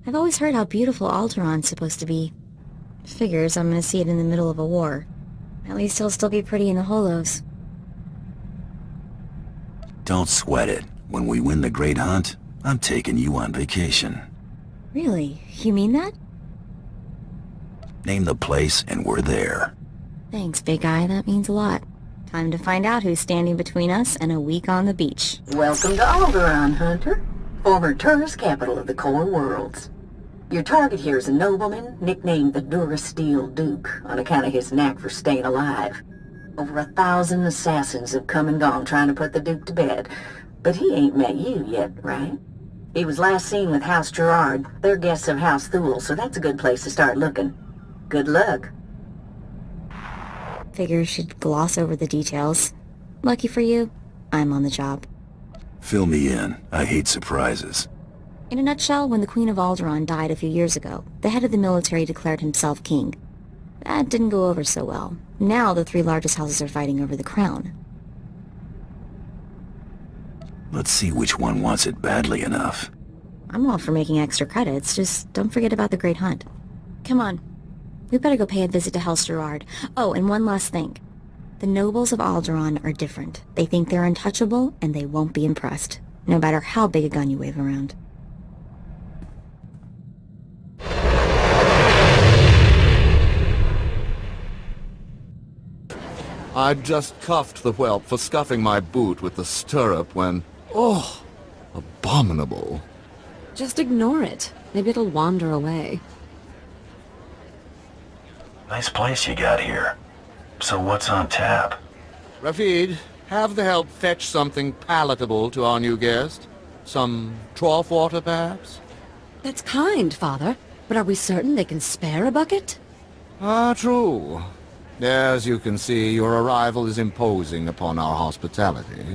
I've always heard how beautiful Alderaan's supposed to be. Figures I'm gonna see it in the middle of a war. At least he'll still be pretty in the holos. Don't sweat it. When we win the Great Hunt, I'm taking you on vacation. Really? You mean that? Name the place and we're there. Thanks, big guy. That means a lot. Time to find out who's standing between us and a week on the beach. Welcome to Alderaan, Hunter. Former tourist capital of the core worlds. Your target here is a nobleman nicknamed the Durasteel Duke on account of his knack for staying alive. Over 1,000 assassins have come and gone trying to put the Duke to bed, but he ain't met you yet, right? He was last seen with House Gerard. They're guests of House Thule, so that's a good place to start looking. Good luck. Figure she'd gloss over the details. Lucky for you, I'm on the job. Fill me in. I hate surprises. In a nutshell, when the Queen of Alderaan died a few years ago, the head of the military declared himself king. That didn't go over so well. Now the three largest houses are fighting over the crown. Let's see which one wants it badly enough. I'm all for making extra credits, just don't forget about the Great Hunt. Come on. We better go pay a visit to House Gerard. Oh, and one last thing. The nobles of Alderaan are different. They think they're untouchable, and they won't be impressed, no matter how big a gun you wave around. I'd just cuffed the whelp for scuffing my boot with the stirrup when... Oh, abominable. Just ignore it. Maybe it'll wander away. Nice place you got here. So what's on tap? Rafid, have the help fetch something palatable to our new guest. Some trough water, perhaps? That's kind, Father. But are we certain they can spare a bucket? Ah, true. As you can see, your arrival is imposing upon our hospitality.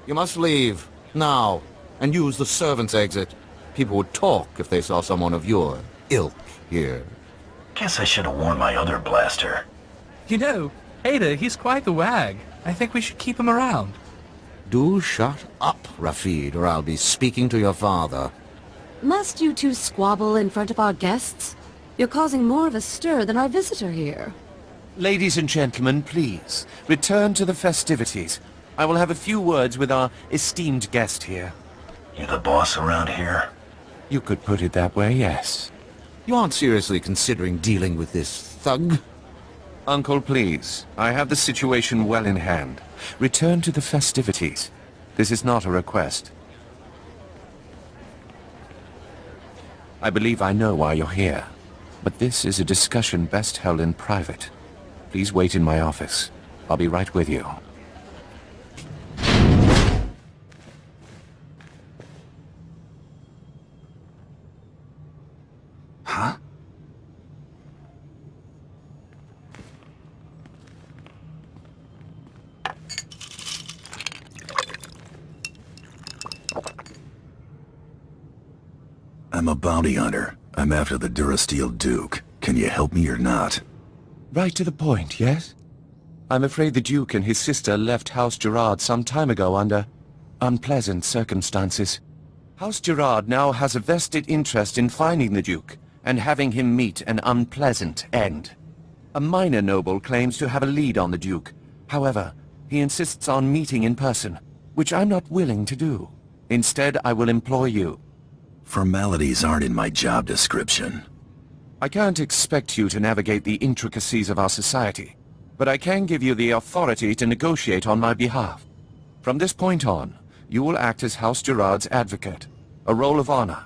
You must leave, now, and use the servants' exit. People would talk if they saw someone of your ilk here. Guess I should have worn my other blaster. You know, Ada, he's quite the wag. I think we should keep him around. Do shut up, Rafid, or I'll be speaking to your father. Must you two squabble in front of our guests? You're causing more of a stir than our visitor here. Ladies and gentlemen, please, return to the festivities. I will have a few words with our esteemed guest here. You the boss around here? You could put it that way, yes. You aren't seriously considering dealing with this thug? Uncle, please. I have the situation well in hand. Return to the festivities. This is not a request. I believe I know why you're here, but this is a discussion best held in private. Please wait in my office. I'll be right with you. Huh? I'm a bounty hunter. I'm after the Durasteel Duke. Can you help me or not? Right to the point, yes? I'm afraid the Duke and his sister left House Gerard some time ago under unpleasant circumstances. House Gerard now has a vested interest in finding the Duke and having him meet an unpleasant end. A minor noble claims to have a lead on the Duke. However, he insists on meeting in person, which I'm not willing to do. Instead, I will employ you. Formalities aren't in my job description. I can't expect you to navigate the intricacies of our society, but I can give you the authority to negotiate on my behalf. From this point on, you will act as House Gerard's advocate, a role of honor.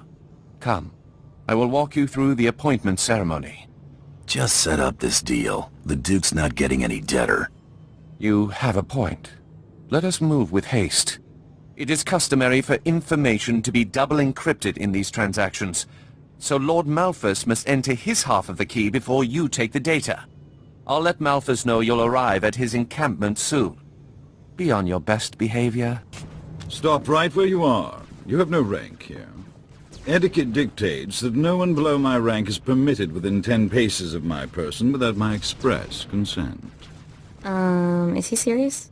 Come, I will walk you through the appointment ceremony. Just set up this deal. The Duke's not getting any deader. You have a point. Let us move with haste. It is customary for information to be double encrypted in these transactions, so Lord Malphus must enter his half of the key before you take the data. I'll let Malphus know you'll arrive at his encampment soon. Be on your best behavior. Stop right where you are. You have no rank here. Etiquette dictates that no one below my rank is permitted within 10 paces of my person without my express consent. Is he serious?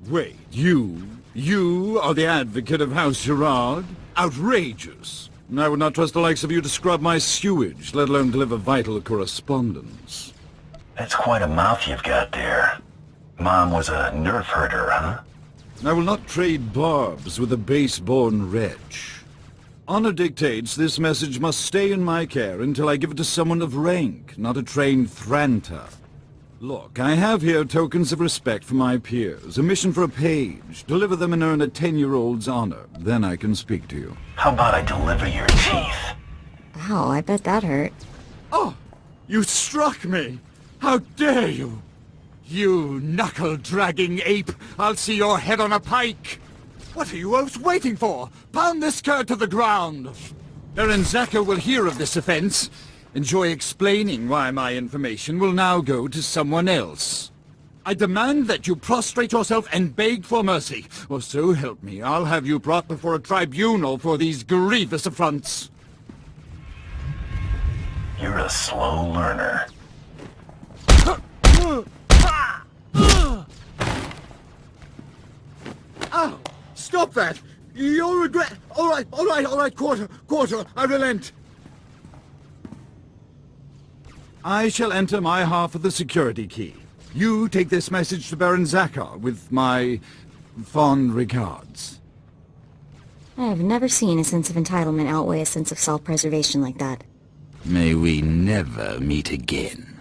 Wait, you are the advocate of House Gerard? Outrageous. I would not trust the likes of you to scrub my sewage, let alone deliver vital correspondence. That's quite a mouth you've got there. Mom was a nerf herder, huh? I will not trade barbs with a base-born wretch. Honor dictates this message must stay in my care until I give it to someone of rank, not a trained Thranta. Look, I have here tokens of respect for my peers, a mission for a page. Deliver them and earn a 10-year-old's honor. Then I can speak to you. How about I deliver your teeth? Ow, I bet that hurt. Oh! You struck me! How dare you! You knuckle-dragging ape! I'll see your head on a pike! What are you both waiting for? Pound this cur to the ground! Baron Zaka will hear of this offense. Enjoy explaining why my information will now go to someone else. I demand that you prostrate yourself and beg for mercy, or so help me, I'll have you brought before a tribunal for these grievous affronts. You're a slow learner. Ow! Stop that! You'll regret... All right, quarter, I relent. I shall enter my half of the security key. You take this message to Baron Zakar with my fond regards. I have never seen a sense of entitlement outweigh a sense of self-preservation like that. May we never meet again.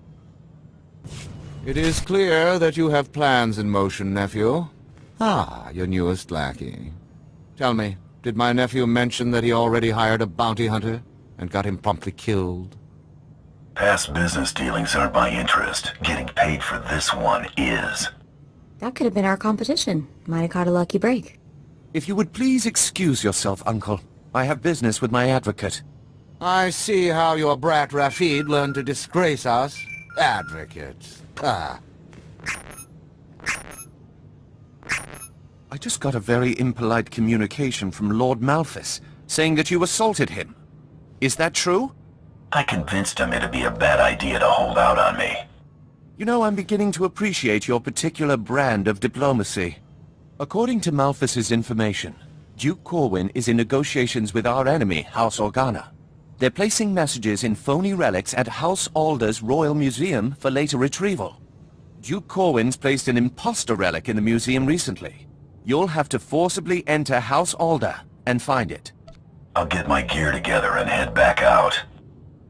It is clear that you have plans in motion, nephew. Ah, your newest lackey. Tell me, did my nephew mention that he already hired a bounty hunter and got him promptly killed? Past business dealings aren't my interest. Getting paid for this one is. That could have been our competition. Might have caught a lucky break. If you would please excuse yourself, Uncle. I have business with my advocate. I see how your brat Rafid learned to disgrace us. Advocate. Ah. I just got a very impolite communication from Lord Malthus, saying that you assaulted him. Is that true? I convinced him it'd be a bad idea to hold out on me. You know, I'm beginning to appreciate your particular brand of diplomacy. According to Malthus's information, Duke Corwin is in negotiations with our enemy, House Organa. They're placing messages in phony relics at House Alder's Royal Museum for later retrieval. Duke Corwin's placed an imposter relic in the museum recently. You'll have to forcibly enter House Alder and find it. I'll get my gear together and head back out.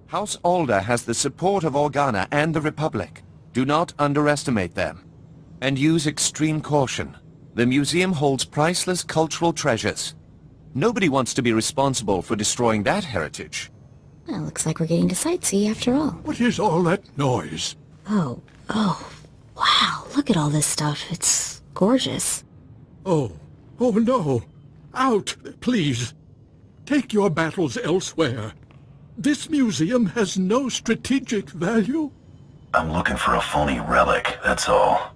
House Alder has the support of Organa and the Republic. Do not underestimate them. And use extreme caution. The museum holds priceless cultural treasures. Nobody wants to be responsible for destroying that heritage. Well, looks like we're getting to sightsee after all. What is all that noise? Oh, wow, look at all this stuff. It's gorgeous. Oh no. Out, please. Take your battles elsewhere. This museum has no strategic value. I'm looking for a phony relic, that's all.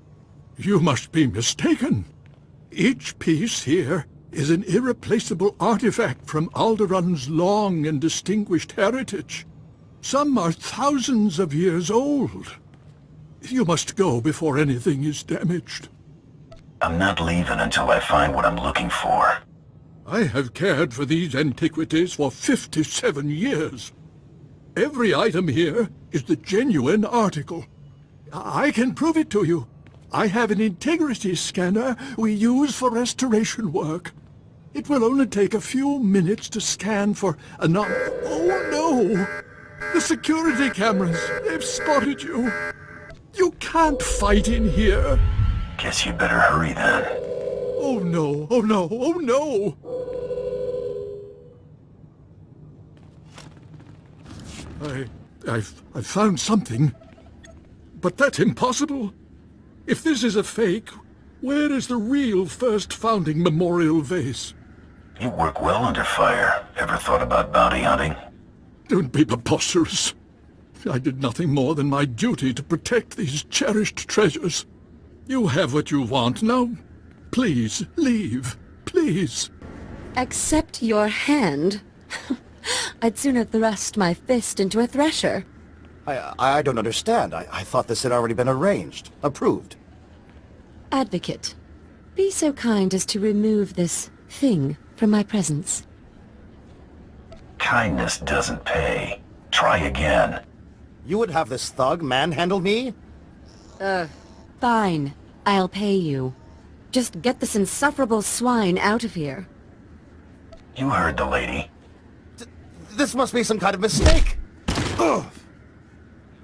You must be mistaken. Each piece here is an irreplaceable artifact from Alderaan's long and distinguished heritage. Some are thousands of years old. You must go before anything is damaged. I'm not leaving until I find what I'm looking for. I have cared for these antiquities for 57 years. Every item here is the genuine article. I can prove it to you. I have an integrity scanner we use for restoration work. It will only take a few minutes to scan for Oh no! The security cameras, they've spotted you. You can't fight in here. Guess you better hurry then. Oh no, oh no, oh no! I've found something. But that's impossible. If this is a fake, where is the real first founding memorial vase? You work well under fire. Ever thought about bounty hunting? Don't be preposterous. I did nothing more than my duty to protect these cherished treasures. You have what you want. Now, please, leave. Please. Accept your hand? I'd sooner thrust my fist into a thresher. I don't understand. I thought this had already been arranged. Approved. Advocate, be so kind as to remove this thing from my presence. Kindness doesn't pay. Try again. You would have this thug manhandle me? Fine. I'll pay you. Just get this insufferable swine out of here. You heard the lady. This must be some kind of mistake! Ugh.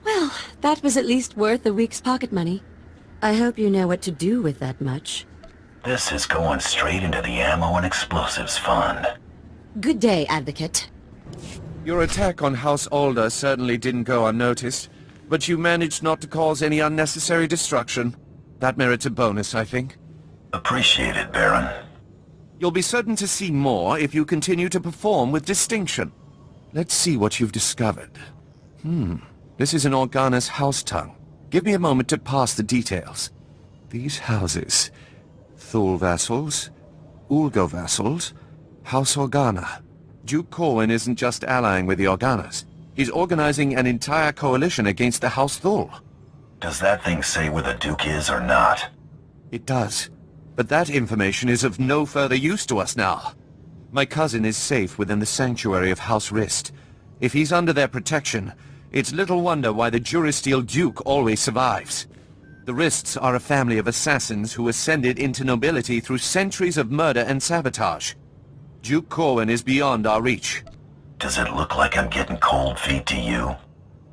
Well, that was at least worth a week's pocket money. I hope you know what to do with that much. This is going straight into the ammo and explosives fund. Good day, Advocate. Your attack on House Alder certainly didn't go unnoticed, but you managed not to cause any unnecessary destruction. That merits a bonus, I think. Appreciate it, Baron. You'll be certain to see more if you continue to perform with distinction. Let's see what you've discovered. This is an Organa's house tongue. Give me a moment to pass the details. These houses... Thule vassals, Ulgo vassals, House Organa. Duke Corwin isn't just allying with the Organas. He's organizing an entire coalition against the House Thule. Does that thing say where the Duke is or not? It does. But that information is of no further use to us now. My cousin is safe within the sanctuary of House Rist. If he's under their protection, it's little wonder why the Durasteel Duke always survives. The Rists are a family of assassins who ascended into nobility through centuries of murder and sabotage. Duke Corwin is beyond our reach. Does it look like I'm getting cold feet to you?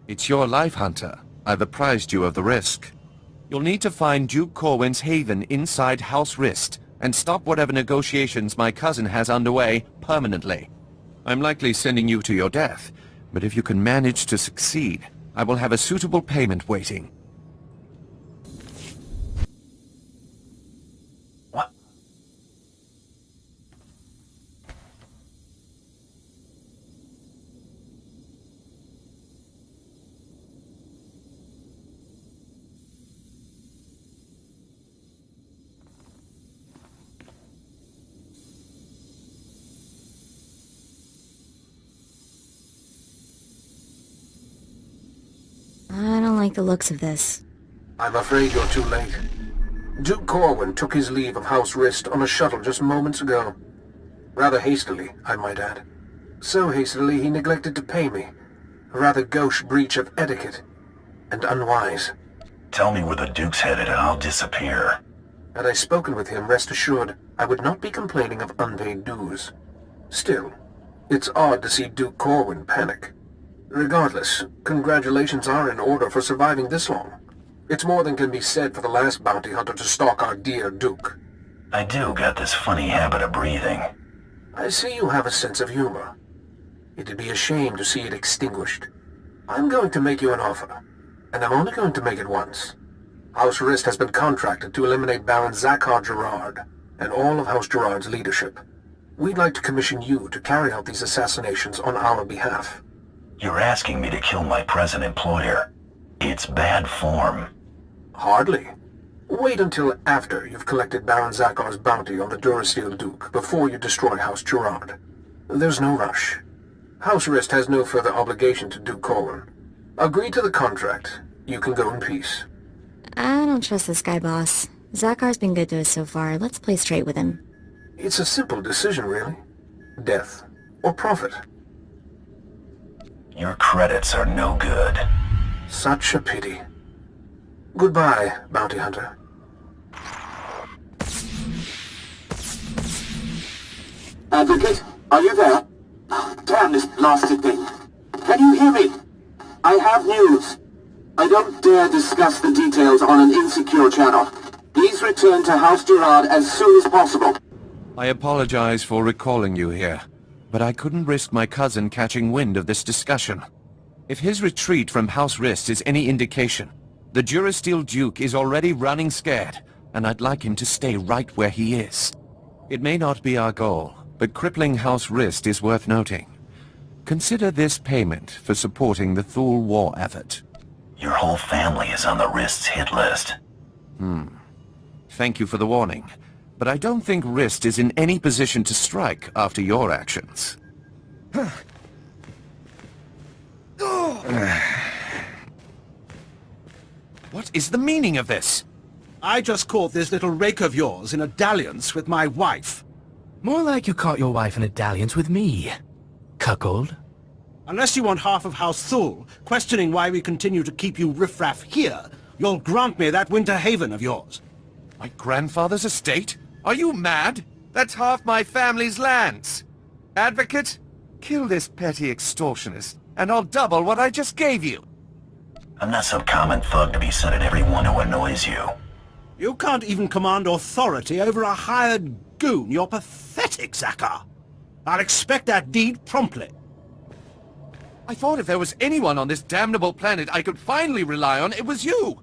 It's your life, Hunter. I've apprised you of the risk. You'll need to find Duke Corwin's haven inside House Rist, and stop whatever negotiations my cousin has underway permanently. I'm likely sending you to your death, but if you can manage to succeed, I will have a suitable payment waiting. What? I don't like the looks of this. I'm afraid you're too late. Duke Corwin took his leave of House Rist on a shuttle just moments ago. Rather hastily, I might add. So hastily he neglected to pay me. A rather gauche breach of etiquette. And unwise. Tell me where the Duke's headed and I'll disappear. Had I spoken with him, rest assured, I would not be complaining of unpaid dues. Still, it's odd to see Duke Corwin panic. Regardless, congratulations are in order for surviving this long. It's more than can be said for the last bounty hunter to stalk our dear Duke. I do got this funny habit of breathing. I see you have a sense of humor. It'd be a shame to see it extinguished. I'm going to make you an offer, and I'm only going to make it once. House Rist has been contracted to eliminate Baron Zakhar Gerard and all of House Gerard's leadership. We'd like to commission you to carry out these assassinations on our behalf. You're asking me to kill my present employer. It's bad form. Hardly. Wait until after you've collected Baron Zakhar's bounty on the Durasteel Duke before you destroy House Gerard. There's no rush. House Rist has no further obligation to Duke Corwin. Agree to the contract. You can go in peace. I don't trust this guy, boss. Zakhar's been good to us so far. Let's play straight with him. It's a simple decision, really. Death or profit. Your credits are no good. Such a pity. Goodbye, bounty hunter. Advocate, are you there? Oh, damn this blasted thing. Can you hear me? I have news. I don't dare discuss the details on an insecure channel. Please return to House Gerard as soon as possible. I apologize for recalling you here, but I couldn't risk my cousin catching wind of this discussion. If his retreat from House Rist is any indication, the Durasteel Duke is already running scared, and I'd like him to stay right where he is. It may not be our goal, but crippling House Rist is worth noting. Consider this payment for supporting the Thule war effort. Your whole family is on the Rist's hit list. Thank you for the warning, but I don't think Rist is in any position to strike after your actions. What is the meaning of this? I just caught this little rake of yours in a dalliance with my wife. More like you caught your wife in a dalliance with me. cuckold. Unless you want half of House Thule questioning why we continue to keep you riffraff here, you'll grant me that winter haven of yours. My grandfather's estate? Are you mad? That's half my family's lands. Advocate, kill this petty extortionist, and I'll double what I just gave you. I'm not some common thug to be sent at everyone who annoys you. You can't even command authority over a hired goon. You're pathetic, Zakar. I'll expect that deed promptly. I thought if there was anyone on this damnable planet I could finally rely on, it was you.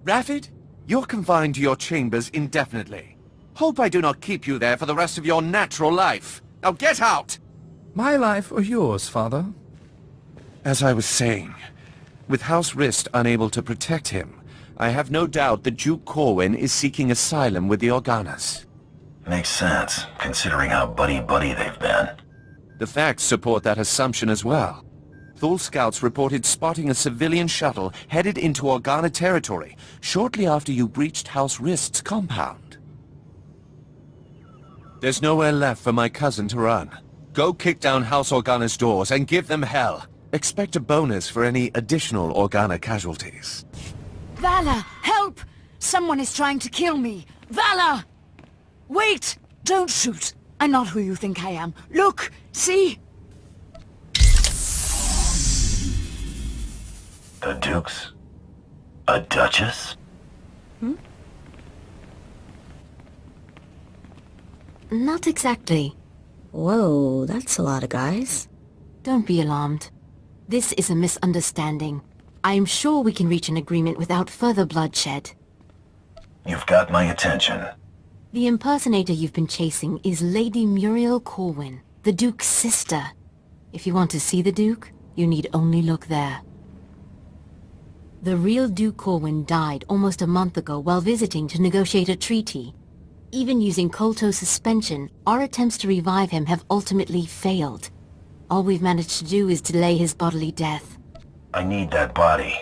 Raffid, you're confined to your chambers indefinitely. Hope I do not keep you there for the rest of your natural life. Now get out! My life or yours, Father? As I was saying, with House Rist unable to protect him, I have no doubt that Duke Corwin is seeking asylum with the Organas. Makes sense, considering how buddy-buddy they've been. The facts support that assumption as well. Thule scouts reported spotting a civilian shuttle headed into Organa territory shortly after you breached House Rist's compound. There's nowhere left for my cousin to run. Go kick down House Organa's doors and give them hell. Expect a bonus for any additional Organa casualties. Vala, help! Someone is trying to kill me. Vala! Wait! Don't shoot. I'm not who you think I am. Look! See? The Dukes? A Duchess? Not exactly. Whoa, that's a lot of guys. Don't be alarmed. This is a misunderstanding. I am sure we can reach an agreement without further bloodshed. You've got my attention. The impersonator you've been chasing is Lady Muriel Corwin, the Duke's sister. If you want to see the Duke, you need only look there. The real Duke Corwin died almost a month ago while visiting to negotiate a treaty. Even using Kolto suspension, our attempts to revive him have ultimately failed. All we've managed to do is delay his bodily death. I need that body.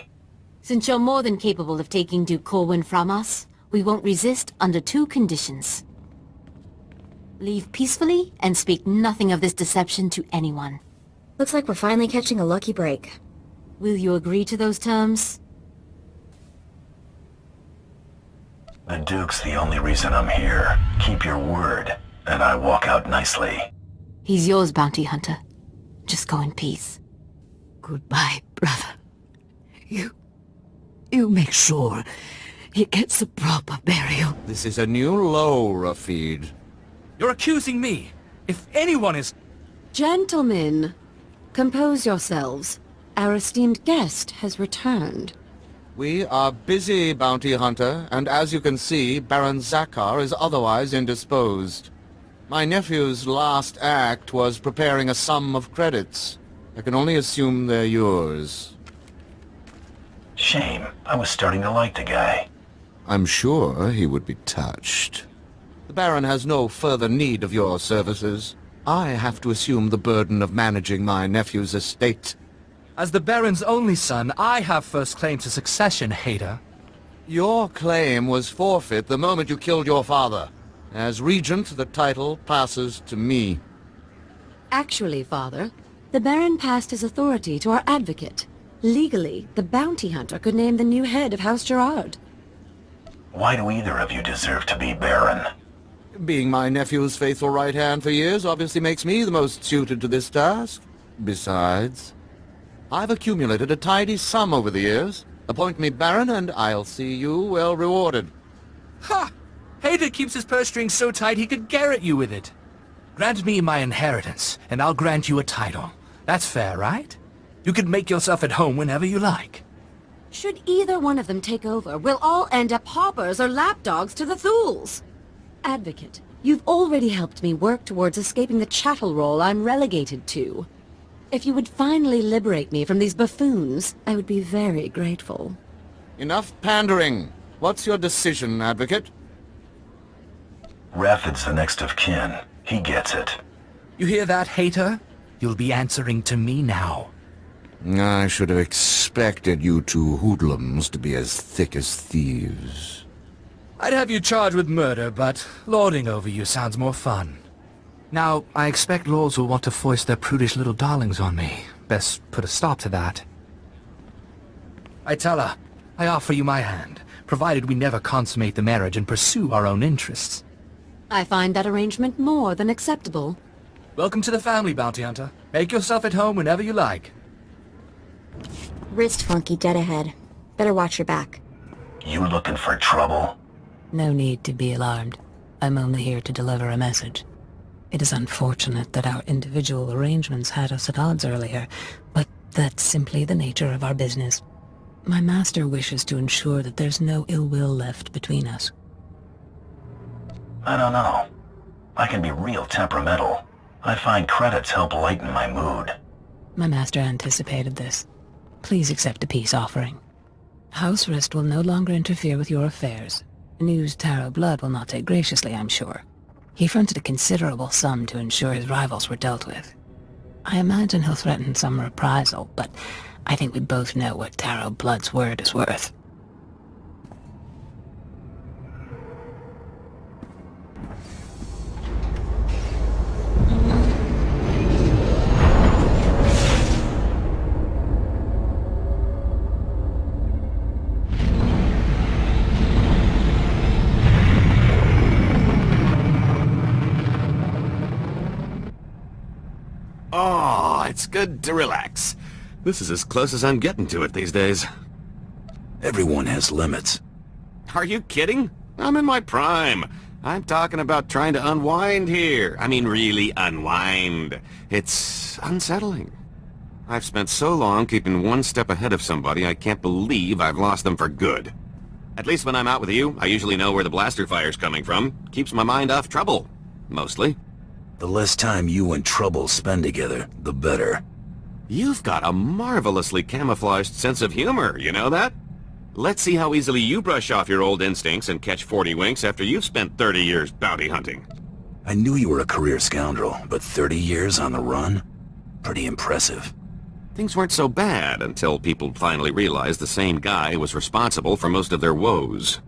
Since you're more than capable of taking Duke Corwin from us, we won't resist under 2 conditions. Leave peacefully and speak nothing of this deception to anyone. Looks like we're finally catching a lucky break. Will you agree to those terms? The Duke's the only reason I'm here. Keep your word, and I walk out nicely. He's yours, bounty hunter. Just go in peace. Goodbye, brother. You make sure he gets a proper burial. This is a new low, Rafid. You're accusing me. If anyone is... Gentlemen, compose yourselves. Our esteemed guest has returned. We are busy, bounty hunter, and as you can see, Baron Zakar is otherwise indisposed. My nephew's last act was preparing a sum of credits. I can only assume they're yours. Shame. I was starting to like the guy. I'm sure he would be touched. The Baron has no further need of your services. I have to assume the burden of managing my nephew's estate. As the Baron's only son, I have first claim to succession, Hader. Your claim was forfeit the moment you killed your father. As Regent, the title passes to me. Actually, Father, the Baron passed his authority to our advocate. Legally, the bounty hunter could name the new head of House Gerard. Why do either of you deserve to be Baron? Being my nephew's faithful right hand for years obviously makes me the most suited to this task. Besides, I've accumulated a tidy sum over the years. Appoint me Baron and I'll see you well rewarded. Ha! Hader keeps his purse strings so tight he could garrote you with it. Grant me my inheritance, and I'll grant you a title. That's fair, right? You can make yourself at home whenever you like. Should either one of them take over, we'll all end up paupers or lapdogs to the Thules. Advocate, you've already helped me work towards escaping the chattel role I'm relegated to. If you would finally liberate me from these buffoons, I would be very grateful. Enough pandering. What's your decision, Advocate? Raffid's the next of kin. He gets it. You hear that, Hater? You'll be answering to me now. I should have expected you two hoodlums to be as thick as thieves. I'd have you charged with murder, but lording over you sounds more fun. Now, I expect lords will want to foist their prudish little darlings on me. Best put a stop to that. I tell her, I offer you my hand, provided we never consummate the marriage and pursue our own interests. I find that arrangement more than acceptable. Welcome to the family, Bounty Hunter. Make yourself at home whenever you like. Wrist flunky dead ahead. Better watch your back. You looking for trouble? No need to be alarmed. I'm only here to deliver a message. It is unfortunate that our individual arrangements had us at odds earlier, but that's simply the nature of our business. My master wishes to ensure that there's no ill will left between us. I don't know. I can be real temperamental. I find credits help lighten my mood. My master anticipated this. Please accept a peace offering. House Rist will no longer interfere with your affairs. News Taro Blood will not take graciously, I'm sure. He fronted a considerable sum to ensure his rivals were dealt with. I imagine he'll threaten some reprisal, but I think we both know what Taro Blood's word is worth. Oh, it's good to relax. This is as close as I'm getting to it these days. Everyone has limits. Are you kidding? I'm in my prime. I'm talking about trying to unwind here. I mean, really unwind. It's unsettling. I've spent so long keeping one step ahead of somebody, I can't believe I've lost them for good. At least when I'm out with you, I usually know where the blaster fire's coming from. Keeps my mind off trouble. Mostly. The less time you and Trouble spend together, the better. You've got a marvelously camouflaged sense of humor, you know that? Let's see how easily you brush off your old instincts and catch 40 winks after you've spent 30 years bounty hunting. I knew you were a career scoundrel, but 30 years on the run? Pretty impressive. Things weren't so bad until people finally realized the same guy was responsible for most of their woes.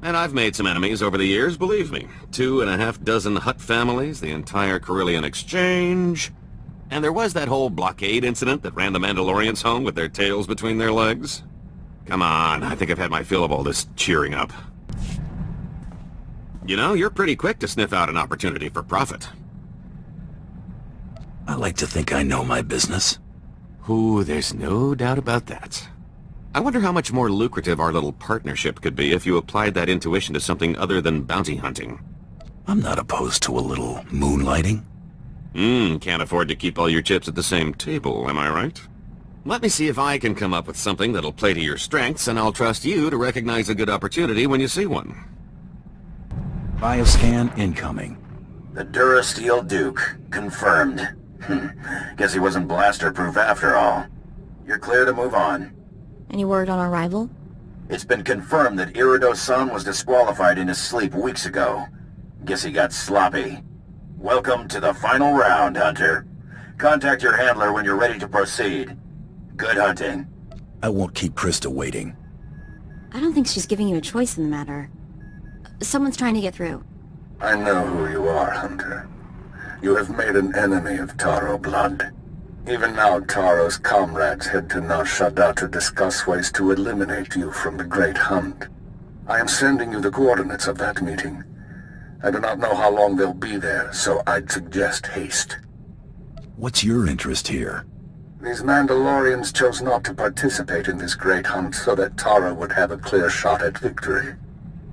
And I've made some enemies over the years, believe me. 2.5 Hutt families, the entire Carillion Exchange. And there was that whole blockade incident that ran the Mandalorians home with their tails between their legs. Come on, I think I've had my fill of all this cheering up. You know, you're pretty quick to sniff out an opportunity for profit. I like to think I know my business. Ooh, there's no doubt about that. I wonder how much more lucrative our little partnership could be if you applied that intuition to something other than bounty hunting. I'm not opposed to a little moonlighting. Can't afford to keep all your chips at the same table, am I right? Let me see if I can come up with something that'll play to your strengths, and I'll trust you to recognize a good opportunity when you see one. Bioscan incoming. The Durasteel Duke. Confirmed. Guess he wasn't blaster-proof after all. You're clear to move on. Any word on our rival? It's been confirmed that Irido-san was disqualified in his sleep weeks ago. Guess he got sloppy. Welcome to the final round, Hunter. Contact your handler when you're ready to proceed. Good hunting. I won't keep Krista waiting. I don't think she's giving you a choice in the matter. Someone's trying to get through. I know who you are, Hunter. You have made an enemy of Taro Blood. Even now, Taro's comrades head to Nar Shaddaa to discuss ways to eliminate you from the Great Hunt. I am sending you the coordinates of that meeting. I do not know how long they'll be there, so I'd suggest haste. What's your interest here? These Mandalorians chose not to participate in this Great Hunt so that Taro would have a clear shot at victory.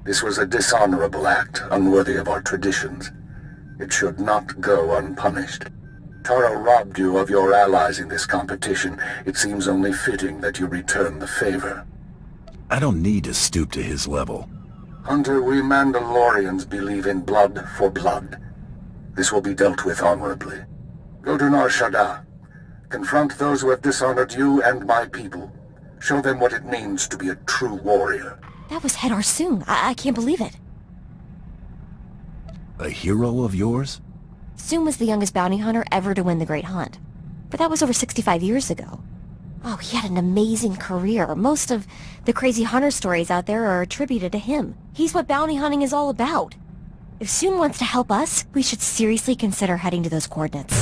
This was a dishonorable act, unworthy of our traditions. It should not go unpunished. Taro robbed you of your allies in this competition. It seems only fitting that you return the favor. I don't need to stoop to his level. Hunter, we Mandalorians believe in blood for blood. This will be dealt with honorably. Go to Nar Shaddaa. Confront those who have dishonored you and my people. Show them what it means to be a true warrior. That was Hedar Soong. I can't believe it. A hero of yours? Soong was the youngest bounty hunter ever to win the Great Hunt. But that was over 65 years ago. Oh, he had an amazing career. Most of the crazy hunter stories out there are attributed to him. He's what bounty hunting is all about. If Soon wants to help us, we should seriously consider heading to those coordinates.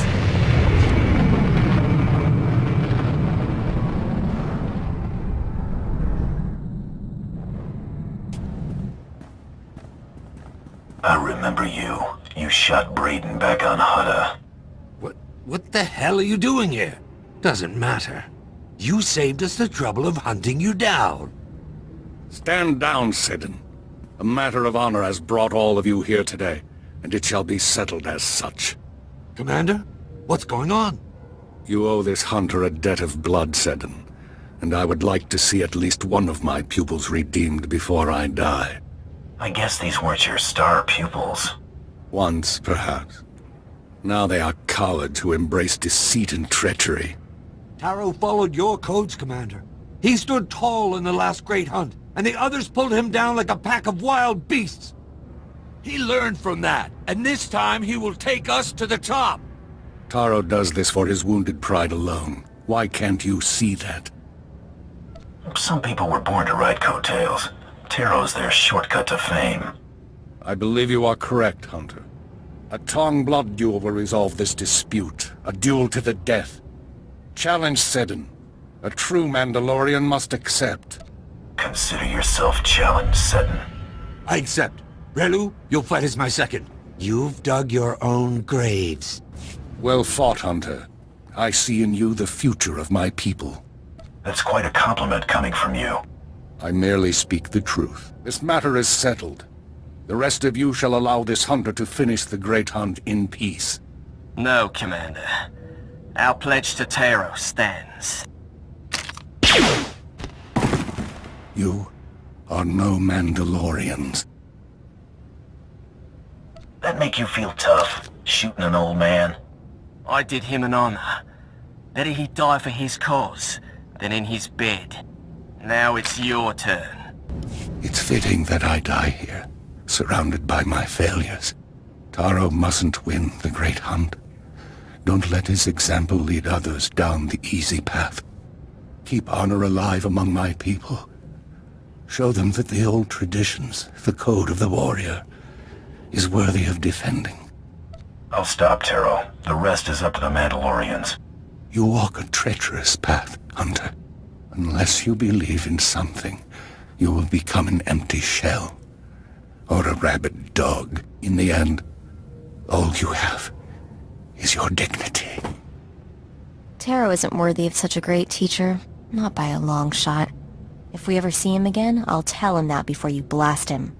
I remember you. You shot Braden back on Hutta. What the hell are you doing here? Doesn't matter. You saved us the trouble of hunting you down. Stand down, Seddon. A matter of honor has brought all of you here today, and it shall be settled as such. Commander, what's going on? You owe this hunter a debt of blood, Seddon, and I would like to see at least one of my pupils redeemed before I die. I guess these weren't your star pupils. Once, perhaps. Now they are cowards who embrace deceit and treachery. Taro followed your codes, Commander. He stood tall in the last great hunt, and the others pulled him down like a pack of wild beasts. He learned from that, and this time he will take us to the top. Taro does this for his wounded pride alone. Why can't you see that? Some people were born to ride coattails. Taro's their shortcut to fame. I believe you are correct, Hunter. A Tong blood duel will resolve this dispute. A duel to the death. Challenge Seddon. A true Mandalorian must accept. Consider yourself challenged, Seddon. I accept. Relu, you'll fight as my second. You've dug your own graves. Well fought, Hunter. I see in you the future of my people. That's quite a compliment coming from you. I merely speak the truth. This matter is settled. The rest of you shall allow this hunter to finish the great hunt in peace. No, Commander. Our pledge to Taro stands. You are no Mandalorians. That make you feel tough, shooting an old man? I did him an honor. Better he die for his cause than in his bed. Now it's your turn. It's fitting that I die here, surrounded by my failures. Taro mustn't win the great hunt. Don't let his example lead others down the easy path. Keep honor alive among my people. Show them that the old traditions, the code of the warrior, is worthy of defending. I'll stop, Taro. The rest is up to the Mandalorians. You walk a treacherous path, Hunter. Unless you believe in something, you will become an empty shell. Or a rabid dog. In the end, all you have is your dignity. Taro isn't worthy of such a great teacher. Not by a long shot. If we ever see him again, I'll tell him that before you blast him.